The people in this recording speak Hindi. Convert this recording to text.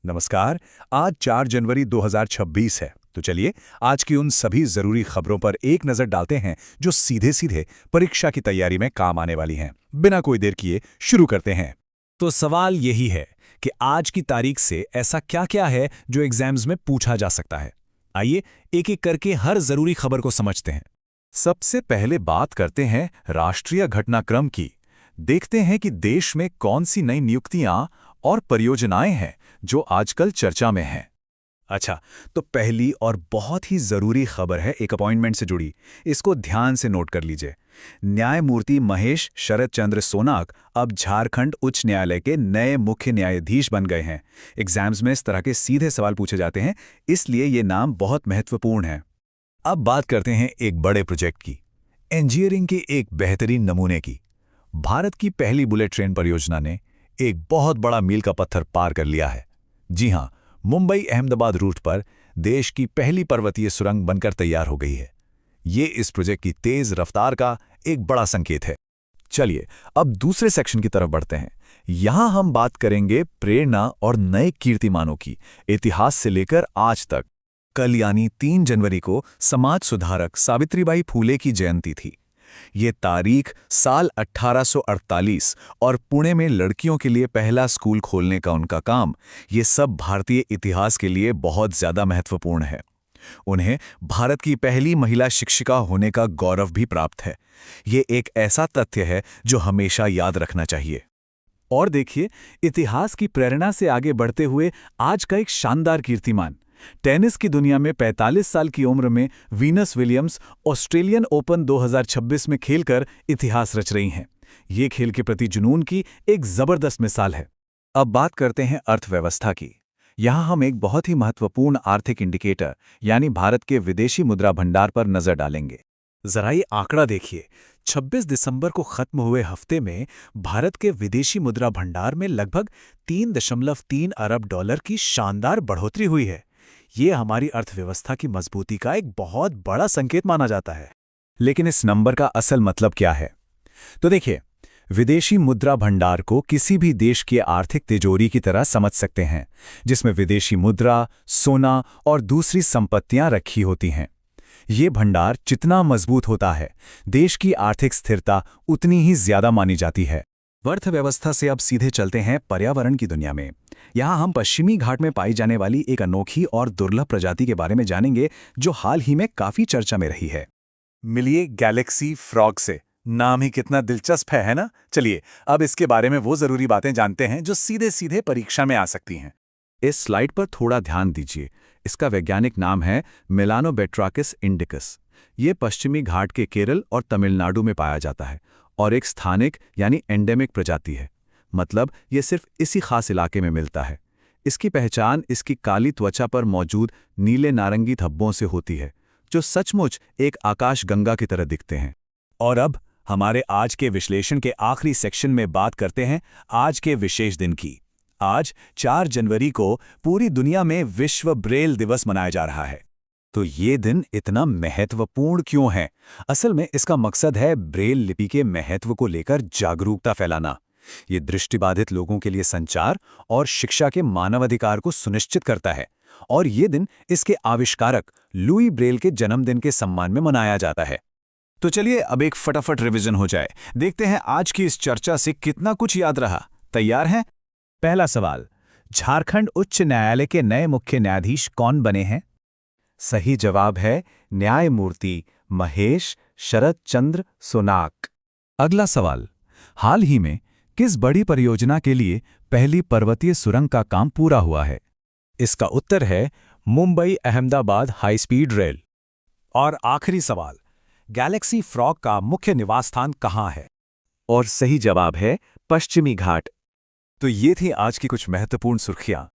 नमस्कार। आज 4 जनवरी 2026 है। तो चलिए आज की उन सभी जरूरी खबरों पर एक नजर डालते हैं जो सीधे सीधे परीक्षा की तैयारी में काम आने वाली हैं। बिना कोई देर किए शुरू करते हैं। तो सवाल यही है कि आज की तारीख से ऐसा क्या-क्या है जो एग्जाम्स में पूछा जा सकता है। आइए एक-एक करके हर जरूरी खबर को समझते हैं। सबसे पहले बात करते हैं राष्ट्रीय घटनाक्रम की। देखते हैं कि देश में कौन सी नई नियुक्तियां और परियोजनाएं हैं जो आजकल चर्चा में हैं। अच्छा, तो पहली और बहुत ही जरूरी खबर है एक अपॉइंटमेंट से जुड़ी। इसको ध्यान से नोट कर लीजिए। न्यायमूर्ति महेश शरद चंद्र सोनाक अब झारखंड उच्च न्यायालय के नए मुख्य न्यायाधीश बन गए हैं। एग्जाम्स में इस तरह के सीधे सवाल पूछे जाते हैं, इसलिए ये नाम बहुत महत्वपूर्ण है। अब बात करते हैं एक बड़े प्रोजेक्ट की, इंजीनियरिंग के एक बेहतरीन नमूने की। भारत की पहली बुलेट ट्रेन परियोजना ने एक बहुत बड़ा मील का पत्थर पार कर लिया है। जी हां, मुंबई अहमदाबाद रूट पर देश की पहली पर्वतीय सुरंग बनकर तैयार हो गई है। ये इस प्रोजेक्ट की तेज रफ्तार का एक बड़ा संकेत है। चलिए अब दूसरे सेक्शन की तरफ बढ़ते हैं। यहां हम बात करेंगे प्रेरणा और नए कीर्तिमानों की, इतिहास से लेकर आज तक। कल यानी 3 जनवरी को समाज सुधारक सावित्रीबाई फूले की जयंती थी। ये तारीख साल 1848 और पुणे में लड़कियों के लिए पहला स्कूल खोलने का उनका काम, ये सब भारतीय इतिहास के लिए बहुत ज्यादा महत्वपूर्ण है। उन्हें भारत की पहली महिला शिक्षिका होने का गौरव भी प्राप्त है। ये एक ऐसा तथ्य है जो हमेशा याद रखना चाहिए। और देखिए, इतिहास की प्रेरणा से आगे बढ़ते हुए आज का एक शानदार कीर्तिमान। टेनिस की दुनिया में 45 साल की उम्र में वीनस विलियम्स ऑस्ट्रेलियन ओपन 2026 में खेलकर इतिहास रच रही हैं। ये खेल के प्रति जुनून की एक जबरदस्त मिसाल है। अब बात करते हैं अर्थव्यवस्था की। यहाँ हम एक बहुत ही महत्वपूर्ण आर्थिक इंडिकेटर यानी भारत के विदेशी मुद्रा भंडार पर नजर डालेंगे। जरा ये आंकड़ा देखिए। 26 दिसंबर को खत्म हुए हफ्ते में भारत के विदेशी मुद्रा भंडार में लगभग 3.3 अरब डॉलर की शानदार बढ़ोतरी हुई है। ये हमारी अर्थव्यवस्था की मजबूती का एक बहुत बड़ा संकेत माना जाता है। लेकिन इस नंबर का असल मतलब क्या है? तो देखिए, विदेशी मुद्रा भंडार को किसी भी देश की आर्थिक तिजोरी की तरह समझ सकते हैं, जिसमें विदेशी मुद्रा, सोना और दूसरी संपत्तियां रखी होती हैं। ये भंडार जितना मजबूत होता है, देश की आर्थिक स्थिरता उतनी ही ज्यादा मानी जाती है। अर्थव्यवस्था से अब सीधे चलते हैं पर्यावरण की दुनिया में। यहाँ हम पश्चिमी घाट में पाई जाने वाली एक अनोखी और दुर्लभ प्रजाति के बारे में जानेंगे जो हाल ही में काफी चर्चा में रही है। मिलिए गैलेक्सी फ्रॉग से। नाम ही कितना दिलचस्प है ना? चलिए अब इसके बारे में वो जरूरी बातें जानते हैं जो सीधे सीधे परीक्षा में आ सकती हैं। इस स्लाइड पर थोड़ा ध्यान दीजिए। इसका वैज्ञानिक नाम है मेलानोबैट्राकिस इंडिकस। ये पश्चिमी घाट के केरल और तमिलनाडु में पाया जाता है और एक स्थानिक यानी एंडेमिक प्रजाति है। मतलब ये सिर्फ इसी खास इलाके में मिलता है। इसकी पहचान इसकी काली त्वचा पर मौजूद नीले नारंगी धब्बों से होती है, जो सचमुच एक आकाशगंगा की तरह दिखते हैं। और अब हमारे आज के विश्लेषण के आखिरी सेक्शन में बात करते हैं आज के विशेष दिन की। आज 4 जनवरी को पूरी दुनिया में विश्व ब्रेल दिवस मनाया जा रहा है। तो ये दिन इतना महत्वपूर्ण क्यों है? असल में इसका मकसद है ब्रेल लिपि के महत्व को लेकर जागरूकता फैलाना। ये दृष्टिबाधित लोगों के लिए संचार और शिक्षा के मानवाधिकार को सुनिश्चित करता है। और ये दिन इसके आविष्कारक लुई ब्रेल के जन्मदिन के सम्मान में मनाया जाता है। तो चलिए अब एक फटाफट रिवीजन हो जाए। देखते हैं आज की इस चर्चा से कितना कुछ याद रहा। तैयार हैं? पहला सवाल, झारखंड उच्च न्यायालय के नए मुख्य न्यायाधीश कौन बने हैं? सही जवाब है न्यायमूर्ति महेश शरद चंद्र सोनाक। अगला सवाल, हाल ही में किस बड़ी परियोजना के लिए पहली पर्वतीय सुरंग का काम पूरा हुआ है? इसका उत्तर है Mumbai Ahmedabad high speed rail. और आखिरी सवाल, गैलेक्सी फ्रॉग का मुख्य निवास स्थान कहाँ है? और सही जवाब है पश्चिमी घाट। तो ये थी आज की कुछ महत्वपूर्ण सुर्खियां।